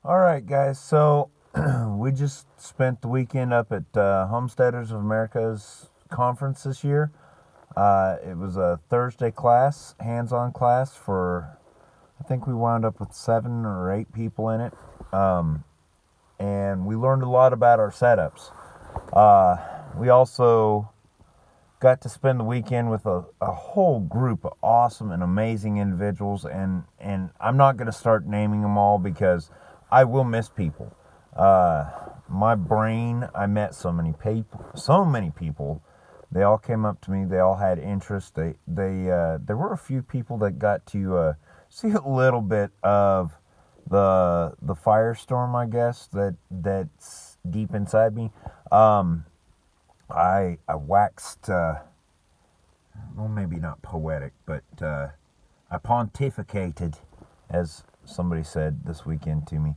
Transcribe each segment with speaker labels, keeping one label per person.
Speaker 1: All right, guys. So we just spent the weekend up at Homesteaders of America's conference this year. It was a Thursday class, hands-on class for, I think we wound up with 7 or 8 people in it. And we learned a lot about our setups. We also got to spend the weekend with a whole group of awesome and amazing individuals, and I'm not going to start naming them all because I will miss people. My brain, I met so many people. They all came up to me. They all had interest. There were a few people that got to see a little bit of the firestorm, I guess, that's deep inside me. I waxed, well, maybe not poetic, but I pontificated, as somebody said this weekend to me.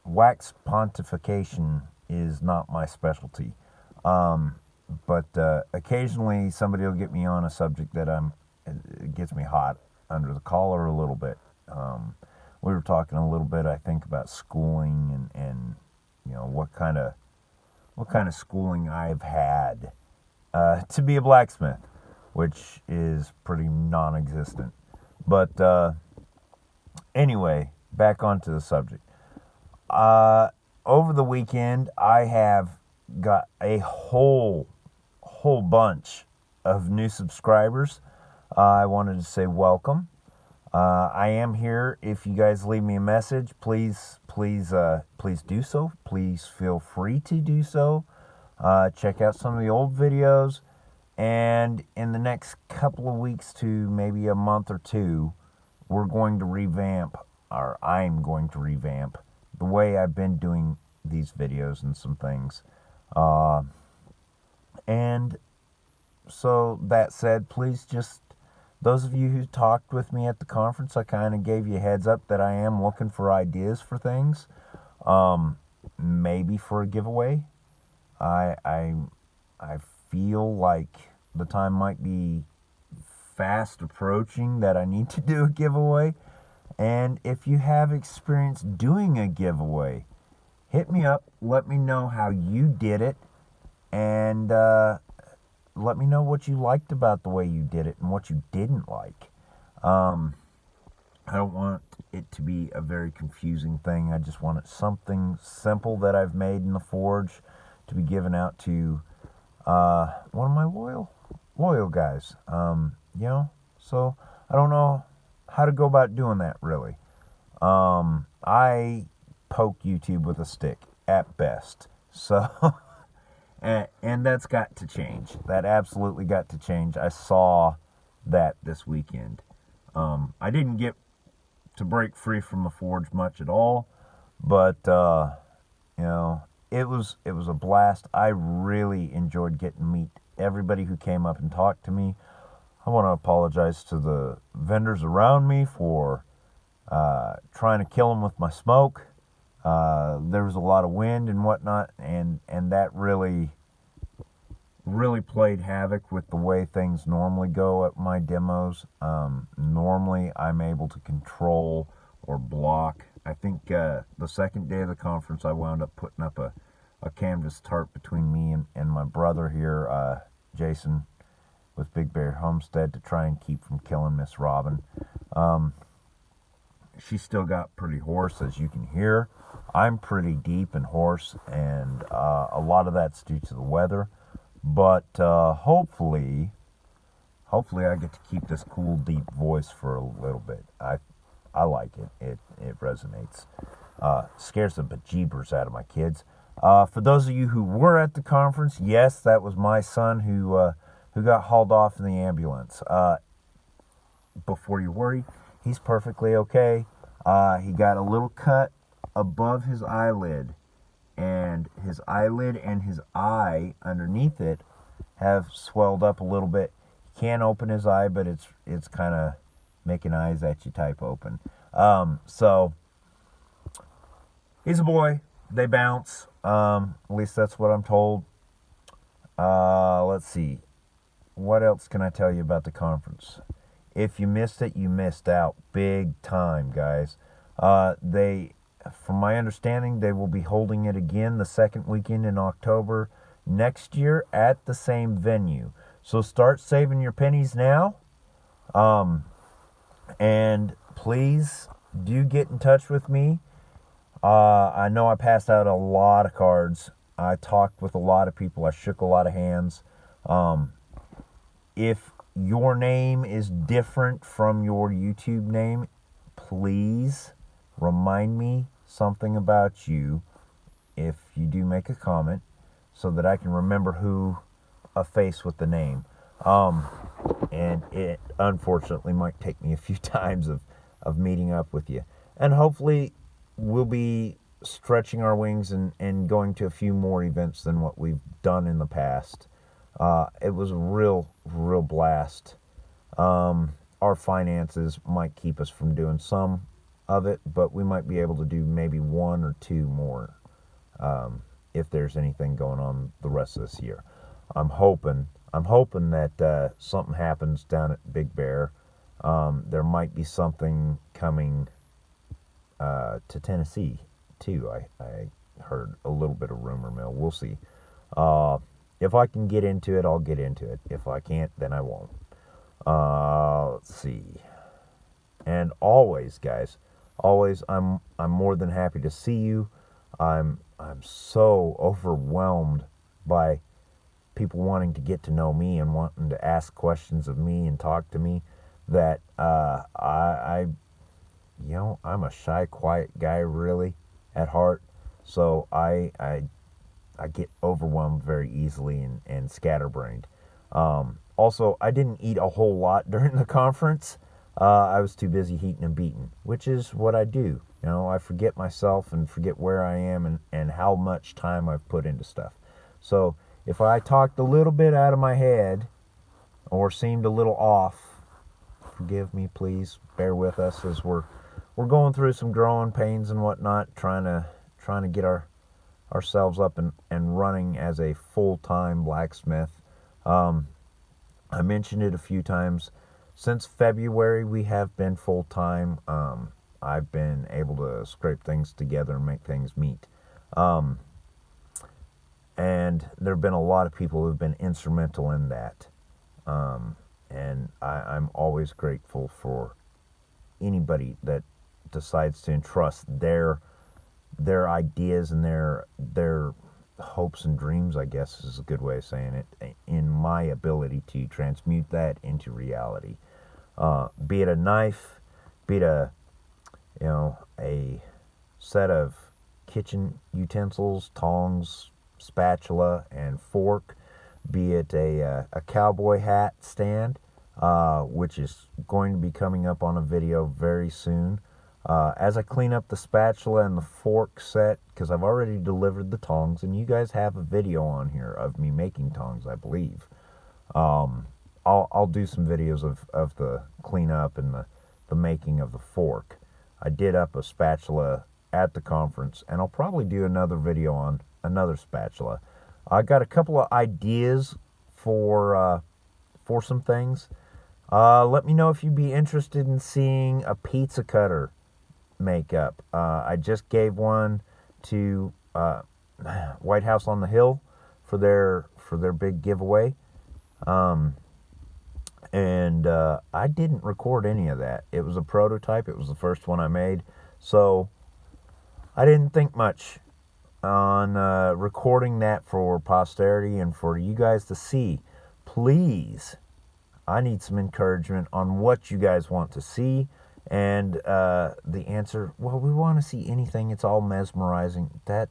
Speaker 1: Wax pontification is not my specialty, but occasionally somebody will get me on a subject that it gets me hot under the collar a little bit. We were talking a little bit, I think, about schooling and what kind of schooling I've had to be a blacksmith, which is pretty non-existent. But anyway, back onto the subject. Over the weekend, I have got a whole bunch of new subscribers. I wanted to say welcome. I am here. If you guys leave me a message, please do so. Please feel free to do so. Check out some of the old videos, and in the next couple of weeks to maybe a month or two, I'm going to revamp the way I've been doing these videos and some things. And so that said, please just, those of you who talked with me at the conference, I kind of gave you a heads up that I am looking for ideas for things. Maybe for a giveaway. I feel like the time might be fast approaching that I need to do a giveaway. And if you have experience doing a giveaway, hit me up. Let me know how you did it, and let me know what you liked about the way you did it and what you didn't like. I don't want it to be a very confusing thing. I just want it something simple that I've made in the forge to be given out to one of my loyal guys. So I don't know how to go about doing that, really. I poke YouTube with a stick at best. So and that's got to change. That absolutely got to change. I saw that this weekend. I didn't get to break free from the forge much at all, but it was a blast. I really enjoyed getting to meet everybody who came up and talked to me. I want to apologize to the vendors around me for trying to kill them with my smoke. There was a lot of wind and whatnot, and that really played havoc with the way things normally go at my demos. Normally, I'm able to control or block. I think the second day of the conference, I wound up putting up a canvas tarp between me and my brother here, Jason, with Big Bear Homestead, to try and keep from killing Miss Robin. She still got pretty hoarse, as you can hear. I'm pretty deep and hoarse, and a lot of that's due to the weather. But hopefully I get to keep this cool, deep voice for a little bit. I like it. It resonates. Scares the bejeebers out of my kids. For those of you who were at the conference, yes, that was my son who got hauled off in the ambulance. Before you worry, he's perfectly okay. He got a little cut above his eyelid, and his eyelid and his eye underneath it have swelled up a little bit. He can't open his eye, but it's kind of making eyes at you type open. So he's a boy. They bounce. At least that's what I'm told. Let's see. What else can I tell you about the conference? If you missed it, you missed out big time, guys. They from my understanding, they will be holding it again the second weekend in October next year at the same venue. So start saving your pennies now. And please do get in touch with me. I know I passed out a lot of cards. I talked with a lot of people. I shook a lot of hands. If your name is different from your YouTube name, please remind me something about you if you do make a comment so that I can remember who a face with the name. And it unfortunately might take me a few times of meeting up with you. And hopefully we'll be stretching our wings and going to a few more events than what we've done in the past. It was a real blast. Our finances might keep us from doing some of it, but we might be able to do maybe one or two more if there's anything going on the rest of this year. I'm hoping that something happens down at Big Bear. There might be something coming to Tennessee too. I heard a little bit of rumor mill. We'll see. If I can get into it, I'll get into it. If I can't, then I won't. Let's see. And always, guys, always, I'm more than happy to see you. I'm so overwhelmed by people wanting to get to know me and wanting to ask questions of me and talk to me that I'm a shy, quiet guy really at heart. So I get overwhelmed very easily and scatterbrained. Also, I didn't eat a whole lot during the conference. I was too busy heating and beating, which is what I do. I forget myself and forget where I am and how much time I've put into stuff. So if I talked a little bit out of my head or seemed a little off, forgive me, please. Bear with us as we're going through some growing pains and whatnot, trying to get ourselves up and running as a full-time blacksmith. I mentioned it a few times. Since February, we have been full-time. I've been able to scrape things together and make things meet. And there have been a lot of people who have been instrumental in that. And I'm always grateful for anybody that decides to entrust their ideas and their hopes and dreams, I guess is a good way of saying it, in my ability to transmute that into reality. Be it a knife, be it a set of kitchen utensils, tongs, spatula, and fork, be it a cowboy hat stand, which is going to be coming up on a video very soon. As I clean up the spatula and the fork set, because I've already delivered the tongs, and you guys have a video on here of me making tongs, I believe. I'll do some videos of the cleanup and the making of the fork. I did up a spatula at the conference, and I'll probably do another video on another spatula. I got a couple of ideas for some things. Let me know if you'd be interested in seeing a pizza cutter makeup. I just gave one to White House on the Hill for their big giveaway. And I didn't record any of that. It was a prototype. It was the first one I made. So I didn't think much on recording that for posterity and for you guys to see. Please, I need some encouragement on what you guys want to see. And the answer, well, we want to see anything. It's all mesmerizing. That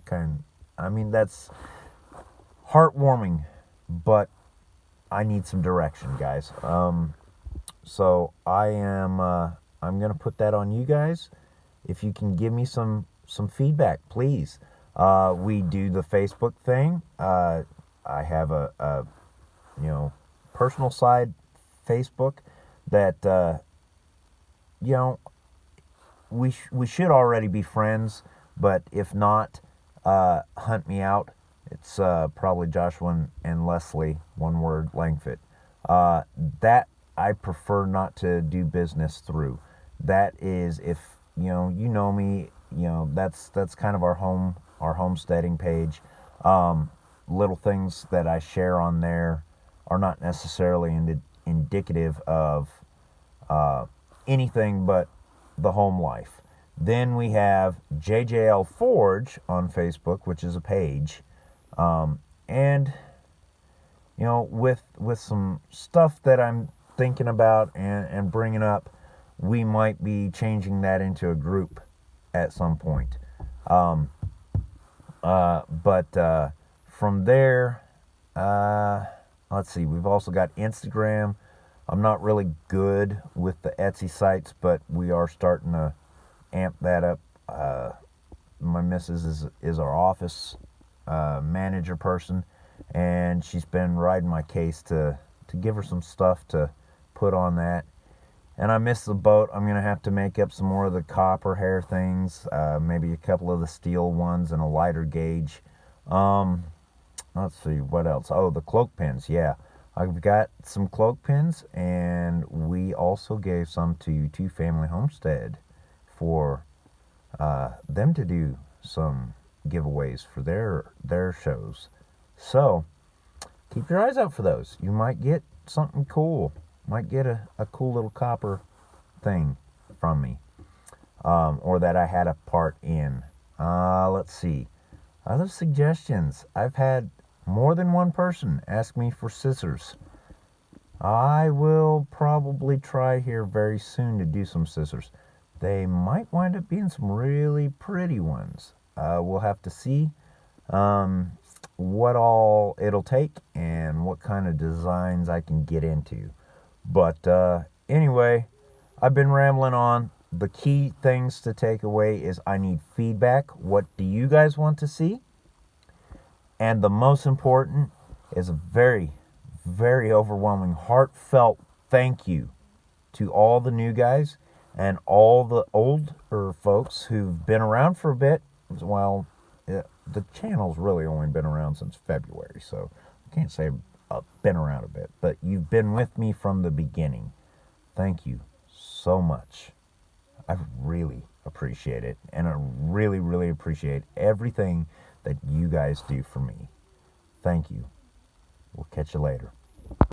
Speaker 1: kind, that's heartwarming, but I need some direction, guys. So I'm going to put that on you guys. If you can give me some feedback, please. We do the Facebook thing. I have a personal side Facebook that, we should already be friends, but if not, hunt me out. It's probably Joshua and Leslie, one word, Langfit. That I prefer not to do business through. That is, if you know me, that's kind of our homesteading page. Little things that I share on there are not necessarily indicative of anything but the home life. Then we have JJL Forge on Facebook, which is a page, and with some stuff that I'm thinking about and bringing up, we might be changing that into a group at some point. But from there, let's see. We've also got Instagram. I'm not really good with the Etsy sites, but we are starting to amp that up. My missus is our office manager person, and she's been riding my case to give her some stuff to put on that. And I missed the boat. I'm going to have to make up some more of the copper hair things, maybe a couple of the steel ones and a lighter gauge. Let's see, what else? Oh, the cloak pins, yeah. I've got some cloak pins, and we also gave some to Two Family Homestead for them to do some giveaways for their shows. So, keep your eyes out for those. You might get something cool. Might get a cool little copper thing from me, or that I had a part in. Let's see. Other suggestions. I've had more than one person ask me for scissors. I will probably try here very soon to do some scissors. They might wind up being some really pretty ones. We'll have to see what all it'll take and what kind of designs I can get into. But anyway, I've been rambling on. The key things to take away is I need feedback. What do you guys want to see? And the most important is a very, very overwhelming, heartfelt thank you to all the new guys and all the older folks who've been around for a bit. Well, the channel's really only been around since February, so I can't say I've been around a bit, but you've been with me from the beginning. Thank you so much. I really appreciate it, and I really, really appreciate everything that you guys do for me. Thank you. We'll catch you later.